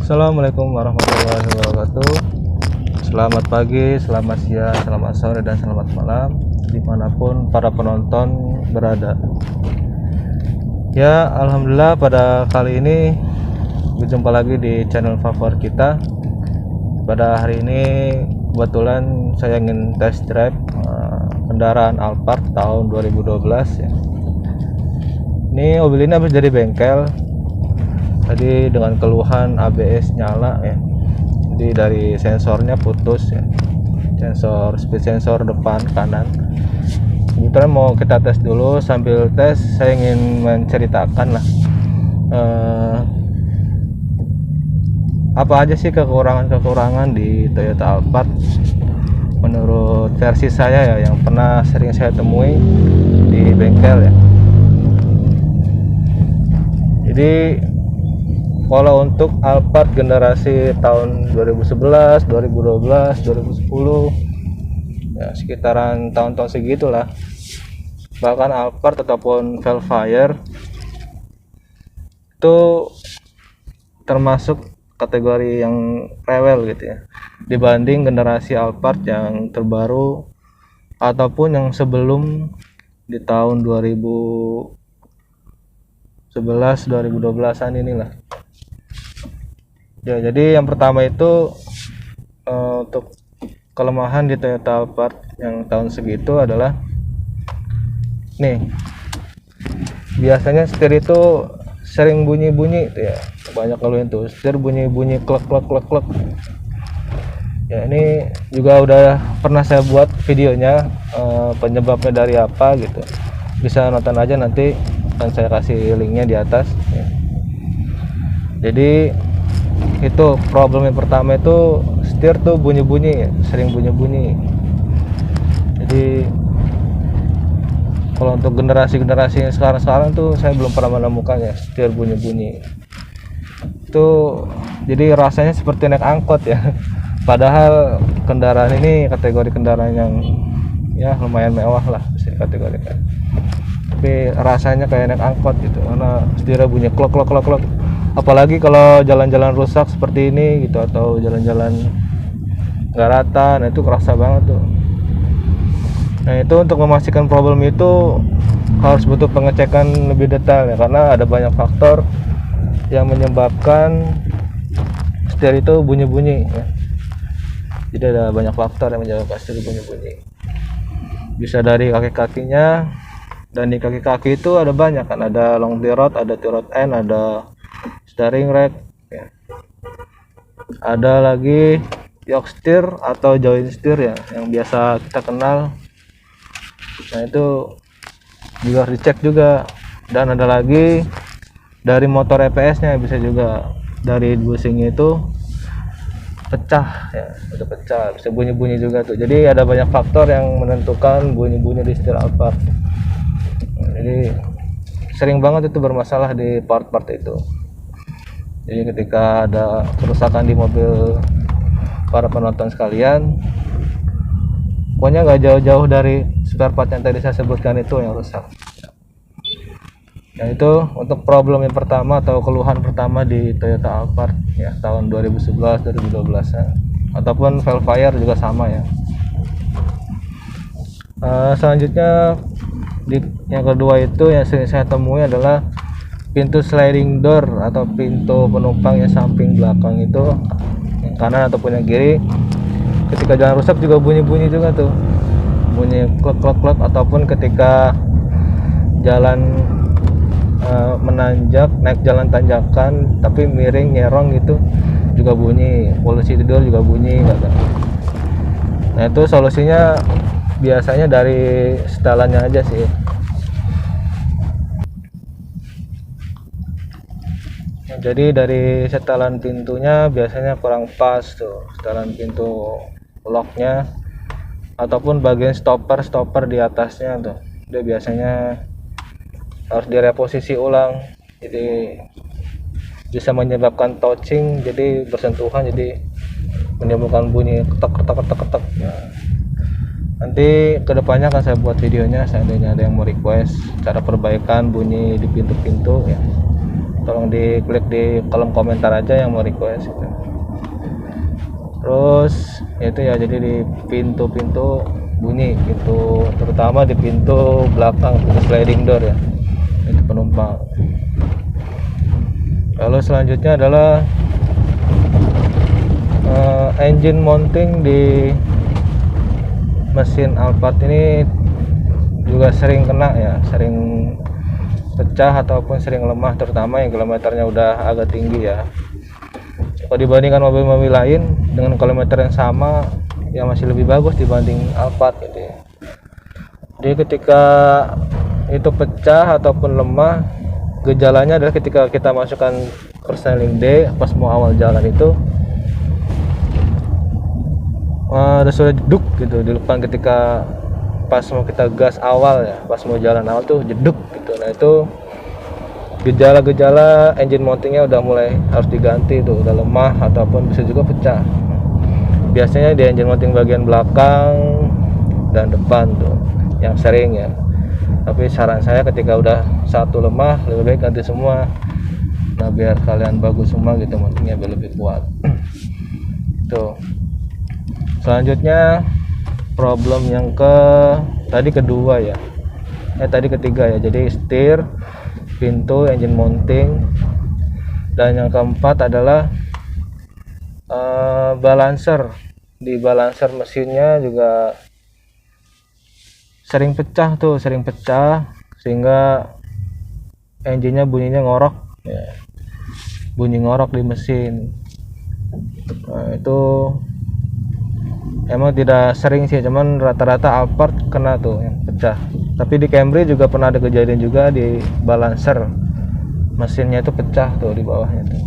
Assalamualaikum warahmatullahi wabarakatuh. Selamat pagi, selamat siang, selamat sore, dan selamat malam dimanapun para penonton berada. Ya, alhamdulillah pada kali ini berjumpa lagi di channel favorit kita. Pada hari ini kebetulan saya ingin test drive kendaraan Alphard tahun 2012 ya. Ini mobil ini habis dari bengkel tadi dengan keluhan ABS nyala ya, jadi dari sensornya putus ya, speed sensor depan kanan. Kebetulan mau kita tes dulu. Sambil tes saya ingin menceritakan lah apa aja sih kekurangan di Toyota Alphard menurut versi saya ya, yang pernah sering saya temui di bengkel ya. Jadi kalau untuk Alphard generasi tahun 2011, 2012, 2010 ya, sekitaran tahun-tahun segitulah. Bahkan Alphard ataupun Velfire itu termasuk kategori yang rewel gitu ya, dibanding generasi Alphard yang terbaru ataupun yang sebelum di tahun 2011, 2012-an inilah. Ya, jadi yang pertama itu untuk kelemahan di Toyota Alphard yang tahun segitu adalah nih, biasanya setir itu sering bunyi-bunyi tuh ya, banyak keluhan tuh, setir bunyi-bunyi klek klek klek klek. Ya, ini juga udah pernah saya buat videonya, penyebabnya dari apa gitu, bisa nonton aja, nanti akan saya kasih linknya di atas ya. Jadi itu problem yang pertama, itu setir tuh bunyi-bunyi ya, sering bunyi-bunyi. Jadi kalau untuk generasi-generasi yang sekarang tuh saya belum pernah menemukannya setir bunyi-bunyi. Itu jadi rasanya seperti naik angkot ya. Padahal kendaraan ini kategori kendaraan yang ya lumayan mewah lah bisa dikategorikan. Tapi rasanya kayak naik angkot gitu, karena setirnya bunyi klok klok klok klok. Apalagi kalau jalan-jalan rusak seperti ini gitu, atau jalan-jalan nggak rata, nah itu kerasa banget tuh. Nah, itu untuk memastikan problem itu harus butuh pengecekan lebih detail ya, karena ada banyak faktor yang menyebabkan setir itu bunyi-bunyi ya. Jadi ada banyak faktor yang menyebabkan setir bunyi-bunyi. Bisa dari kaki-kakinya, dan di kaki-kaki itu ada banyak kan, ada long T-rod, ada T-rod end, ada steering rack ya. Ada lagi yoke steer atau joint steer ya, yang biasa kita kenal. Nah, itu juga harus dicek juga. Dan ada lagi dari motor EPS nya, bisa juga dari bushingnya itu pecah ya, udah pecah, bisa bunyi-bunyi juga tuh. Jadi ada banyak faktor yang menentukan bunyi-bunyi di setir Alphard. Jadi sering banget itu bermasalah di part-part itu. Jadi ketika ada kerusakan di mobil para penonton sekalian, pokoknya nggak jauh-jauh dari spare part yang tadi saya sebutkan itu yang rusak. Nah, itu untuk problem yang pertama atau keluhan pertama di Toyota Alphard ya tahun 2011 2012 ya. Ataupun Velfire juga sama ya. Selanjutnya yang kedua itu yang sering saya temui adalah pintu sliding door atau pintu penumpang yang samping belakang itu, yang kanan ataupun yang kiri, ketika jalan rusak juga bunyi-bunyi juga tuh, bunyi klek klek klek. Ataupun ketika jalan menanjak, naik jalan tanjakan tapi miring nyerong gitu juga bunyi, polisi tidur juga bunyi gitu. Nah, itu solusinya biasanya dari setelannya aja sih. Jadi dari setelan pintunya biasanya kurang pas tuh, setelan pintu locknya ataupun bagian stopper di atasnya tuh, dia biasanya harus direposisi ulang. Jadi bisa menyebabkan touching, jadi bersentuhan, jadi menimbulkan bunyi ketok ketok ketok ketok. Nanti kedepannya akan saya buat videonya, seandainya ada yang mau request cara perbaikan bunyi di pintu-pintu ya. tolong diklik di kolom komentar aja yang mau request gitu. Terus itu ya, jadi di pintu-pintu bunyi, pintu terutama di pintu belakang, pintu sliding door ya, itu penumpang. Lalu selanjutnya adalah engine mounting di mesin Alphard ini juga sering kena ya, sering pecah ataupun sering lemah, terutama yang kilometernya udah agak tinggi ya. Kalau dibandingkan mobil-mobil lain dengan kilometer yang sama, yang masih lebih bagus dibanding Alphard gitu ya. Jadi ketika itu pecah ataupun lemah, gejalanya adalah ketika kita masukkan persneling D pas mau awal jalan itu ada suara jeduk gitu di depan, ketika pas mau kita gas awal ya, pas mau jalan awal tuh jeduk gitu. Nah itu gejala-gejala engine mountingnya udah mulai harus diganti tuh, udah lemah ataupun bisa juga pecah. Biasanya di engine mounting bagian belakang dan depan tuh yang sering ya, tapi saran saya ketika udah satu lemah lebih baik ganti semua. Nah biar kalian bagus semua gitu, mountingnya biar lebih kuat. Tuh. Selanjutnya problem yang kedua ya, tadi ketiga ya, jadi setir, pintu, engine mounting, dan yang keempat adalah balancer. Di balancer mesinnya juga sering pecah sehingga engine-nya bunyinya ngorok ya, bunyi ngorok di mesin. Nah itu emang tidak sering sih, cuman rata-rata Alphard kena tuh yang pecah. Tapi di Camry juga pernah ada kejadian juga di balancer, mesinnya itu pecah tuh di bawahnya tuh.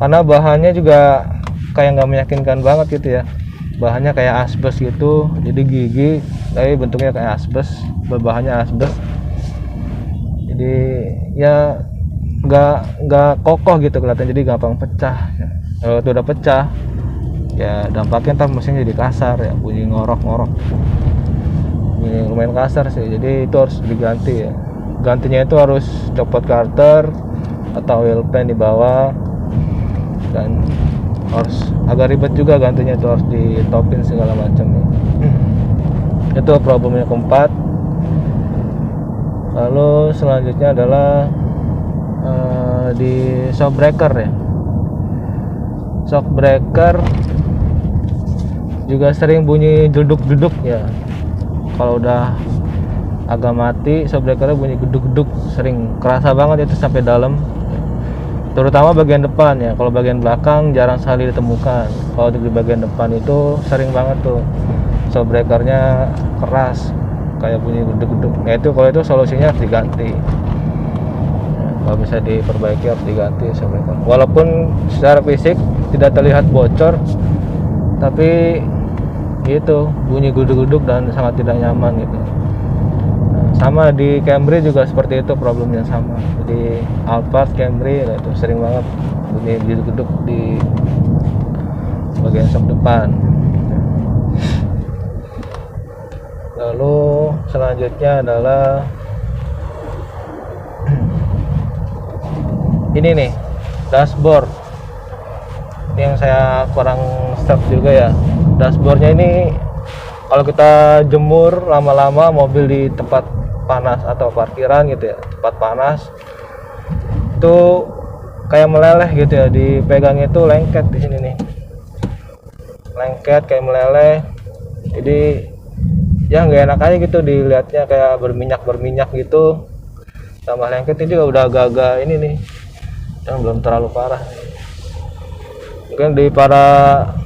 Karena bahannya juga kayak nggak meyakinkan banget gitu ya, bahannya kayak asbes gitu, jadi gigi tapi bentuknya kayak asbes, bahannya asbes. Jadi ya nggak kokoh gitu kelihatan, jadi gampang pecah. Kalau itu udah pecah ya dampaknya ntar mesinnya jadi kasar ya, bunyi ngorok-ngorok, bunyi lumayan kasar sih. Jadi itu harus diganti ya, gantinya itu harus copot karter atau oil pan di bawah, dan harus agak ribet juga gantinya, itu harus ditopin segala macam ya. Itu problemnya keempat. Lalu selanjutnya adalah di shock breaker ya. Shock breaker juga sering bunyi jeduk-jeduk ya. Kalau udah agak mati shock breakernya bunyi geduk-geduk, sering kerasa banget itu sampai dalam, terutama bagian depan ya. Kalau bagian belakang jarang sekali ditemukan, kalau di bagian depan itu sering banget tuh shock breakernya keras kayak bunyi geduk-geduk. Nah itu kalau itu solusinya harus diganti ya, kalau bisa diperbaiki harus diganti shock breaker. Walaupun secara fisik tidak terlihat bocor, tapi itu bunyi guduk-guduk dan sangat tidak nyaman gitu. Nah, sama di Camry juga seperti itu, problemnya sama. Jadi Alphard, Camry itu sering banget bunyi guduk-guduk di bagian shock depan. Lalu selanjutnya adalah ini nih, dashboard. Ini yang saya kurang serp juga ya. Dashboardnya ini kalau kita jemur lama-lama mobil di tempat panas atau parkiran gitu ya, tempat panas, itu kayak meleleh gitu ya, dipegangnya itu lengket di sini nih, lengket kayak meleleh. Jadi ya nggak enak aja gitu dilihatnya, kayak berminyak gitu, tambah lengket. Ini juga udah agak-agak ini nih, yang belum terlalu parah. Mungkin di para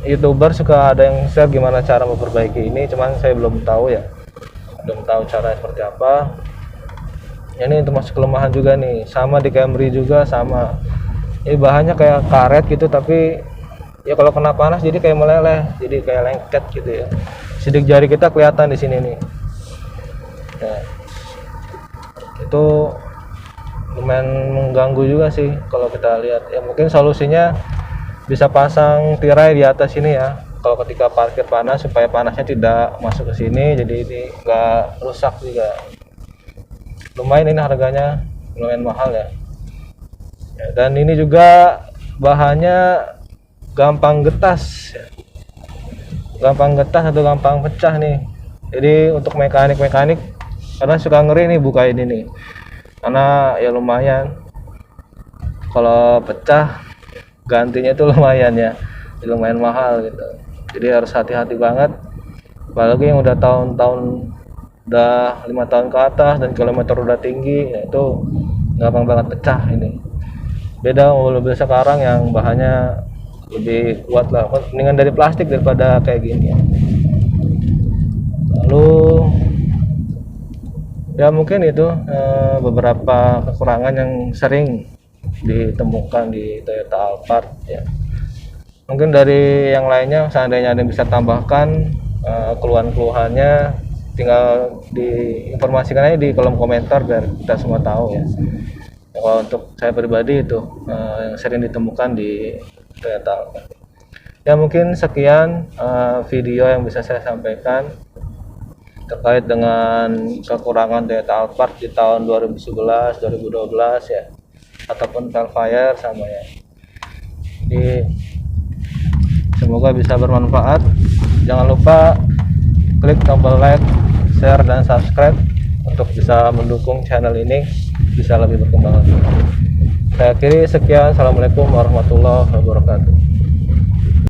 YouTuber suka ada yang share gimana cara memperbaiki ini, cuman saya belum tahu ya, belum tahu cara seperti apa. Ini termasuk kelemahan juga nih, sama di Camry juga sama. Ini bahannya kayak karet gitu, tapi ya kalau kena panas jadi kayak meleleh, jadi kayak lengket gitu ya. Sidik jari kita kelihatan di sini nih. Nah, itu lumayan mengganggu juga sih kalau kita lihat. Ya mungkin solusinya bisa pasang tirai di atas sini ya, kalau ketika parkir panas, supaya panasnya tidak masuk ke sini, jadi ini enggak rusak juga. Lumayan ini harganya lumayan mahal ya. Ya, dan ini juga bahannya gampang getas ya. Gampang getas atau gampang pecah nih. Jadi untuk mekanik-mekanik karena suka ngeri nih buka ini nih, karena ya lumayan kalau pecah gantinya itu lumayan ya, lumayan mahal gitu. Jadi harus hati-hati banget, apalagi yang udah tahun-tahun, udah 5 tahun ke atas dan kilometer udah tinggi ya, itu gampang banget pecah ini. Beda mobil sekarang yang bahannya lebih kuat lah, mendingan dari plastik daripada kayak gini ya. Lalu ya mungkin itu beberapa kekurangan yang sering ditemukan di Toyota Alphard ya. Mungkin dari yang lainnya seandainya ada yang bisa tambahkan keluhan-keluhannya, tinggal diinformasikan aja di kolom komentar biar kita semua tahu ya. Kalau untuk saya pribadi itu yang sering ditemukan di Toyota Alphard. Ya mungkin sekian video yang bisa saya sampaikan terkait dengan kekurangan Toyota Alphard di tahun 2011, 2012 ya, ataupun Velfire sama ya. Jadi semoga bisa bermanfaat. Jangan lupa klik tombol like, share, dan subscribe untuk bisa mendukung channel ini bisa lebih berkembang lagi. Saya akhiri sekian. Assalamualaikum warahmatullahi wabarakatuh.